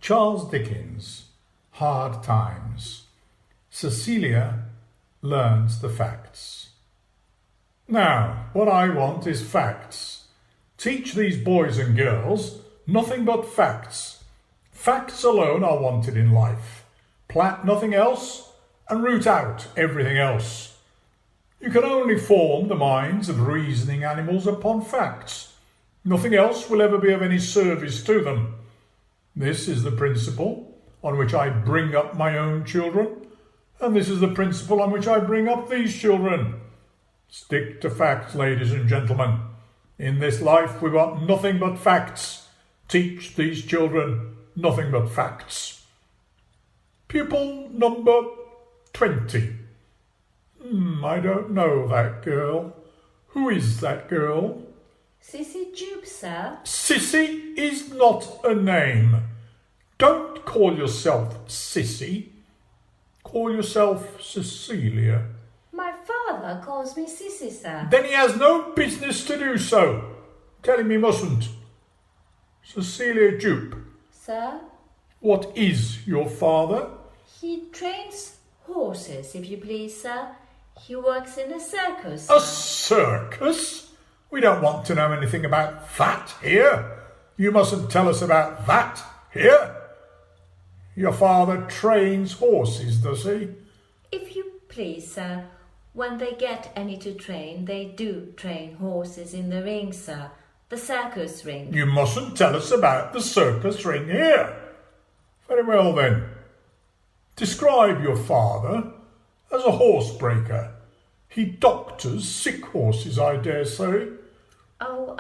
Charles Dickens, Hard Times. Cecilia learns the facts. Now, what I want is facts. Teach these boys and girls nothing but facts. Facts alone are wanted in life. Plant nothing else and root out everything else. You can only form the minds of reasoning animals upon facts. Nothing else will ever be of any service to them. This is the principle on which I bring up my own children, and this is the principle on which I bring up these children. Stick to facts, ladies and gentlemen. In this life we want nothing but facts. Teach these children nothing but facts. Pupil number 20. I don't know that girl. Who is that girl? Sissy Jupe, sir. Sissy is not a name. Don't call yourself Sissy. Call yourself Cecilia. My father calls me Sissy, sir. Then he has no business to do so. Tell him he mustn't. Cecilia Jupe. Sir? What is your father? He trains horses, if you please, sir. He works in a circus, A sir. circus? We don't want to know anything about that here. You mustn't tell us about that here. Your father trains horses, does he? If you please, sir. When they get any to train, they do train horses in the ring, sir. The circus ring. You mustn't tell us about the circus ring here. Very well then. Describe your father as a horsebreaker. He doctors sick horses, I dare say. Oh,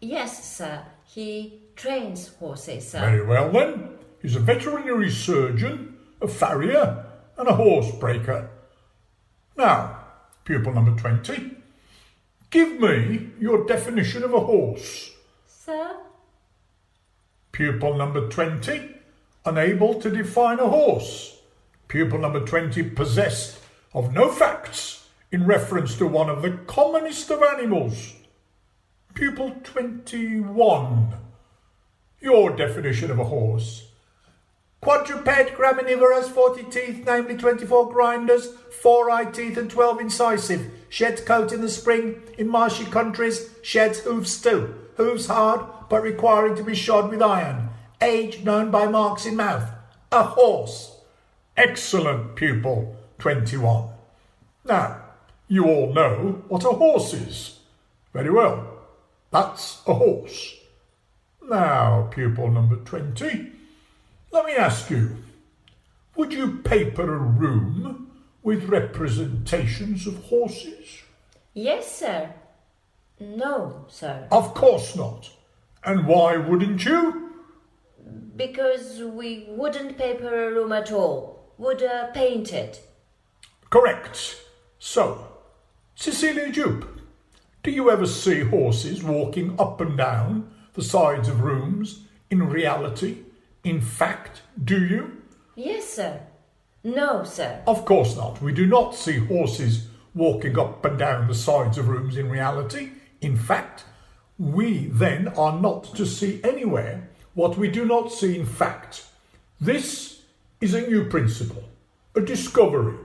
yes, sir. He trains horses, sir. Very well then. He's a veterinary surgeon, a farrier, and a horsebreaker. Now, pupil number 20, give me your definition of a horse. Sir? Pupil number 20, unable to define a horse. Pupil number 20, possessed of no facts in reference to one of the commonest of animals. Pupil 21, your definition of a horse. Quadruped, graminivorous, 40 teeth, namely 24 grinders, 4 eye teeth and 12 incisive. Sheds coat in the spring, in marshy countries, sheds hooves too. Hooves hard, but requiring to be shod with iron. Age known by marks in mouth. A horse. Excellent, pupil 21. Now, you all know what a horse is. Very well, that's a horse. Now, pupil number 20, let me ask you, would you paper a room with representations of horses? Yes, sir. No, sir. Of course not. And why wouldn't you? Because we wouldn't paper a room at all. Would paint it. Correct. So, Cecilia Jupe, do you ever see horses walking up and down the sides of rooms in reality? In fact, do you? Yes, sir. No, sir. Of course not. We do not see horses walking up and down the sides of rooms in reality. In fact, we then are not to see anywhere what we do not see in fact. This is a new principle, a discovery,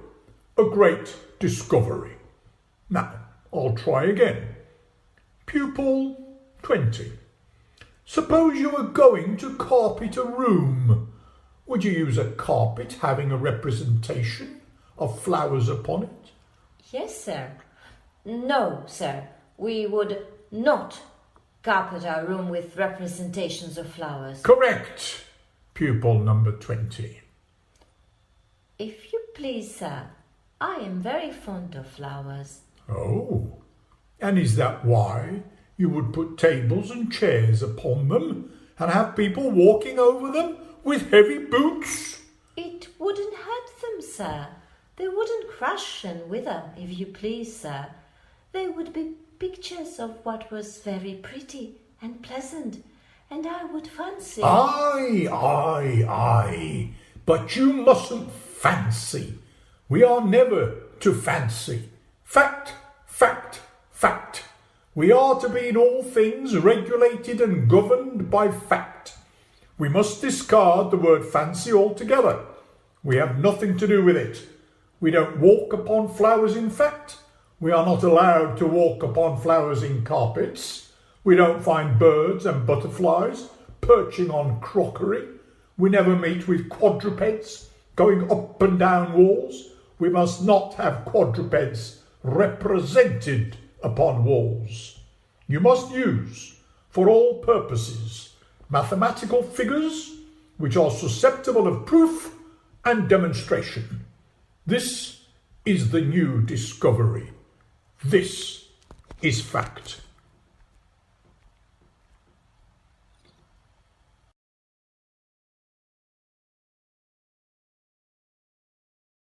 a great discovery. Now, I'll try again. Pupil 20. Suppose you were going to carpet a room. Would you use a carpet having a representation of flowers upon it? Yes, sir. No, sir. We would not carpet our room with representations of flowers. Correct. Pupil number 20. If you please, sir, I am very fond of flowers. Oh, and is that why you would put tables and chairs upon them and have people walking over them with heavy boots? It wouldn't hurt them, sir. They wouldn't crush and wither, if you please, sir. They would be pictures of what was very pretty and pleasant, and I would fancy... Aye, but you mustn't fancy. We are never to fancy. Fact, fact, fact. We are to be in all things regulated and governed by fact. We must discard the word fancy altogether. We have nothing to do with it. We don't walk upon flowers, in fact. We are not allowed to walk upon flowers in carpets. We don't find birds and butterflies perching on crockery. We never meet with quadrupeds going up and down walls. We must not have quadrupeds represented upon walls. You must use, for all purposes, mathematical figures which are susceptible of proof and demonstration. This is the new discovery. This is fact.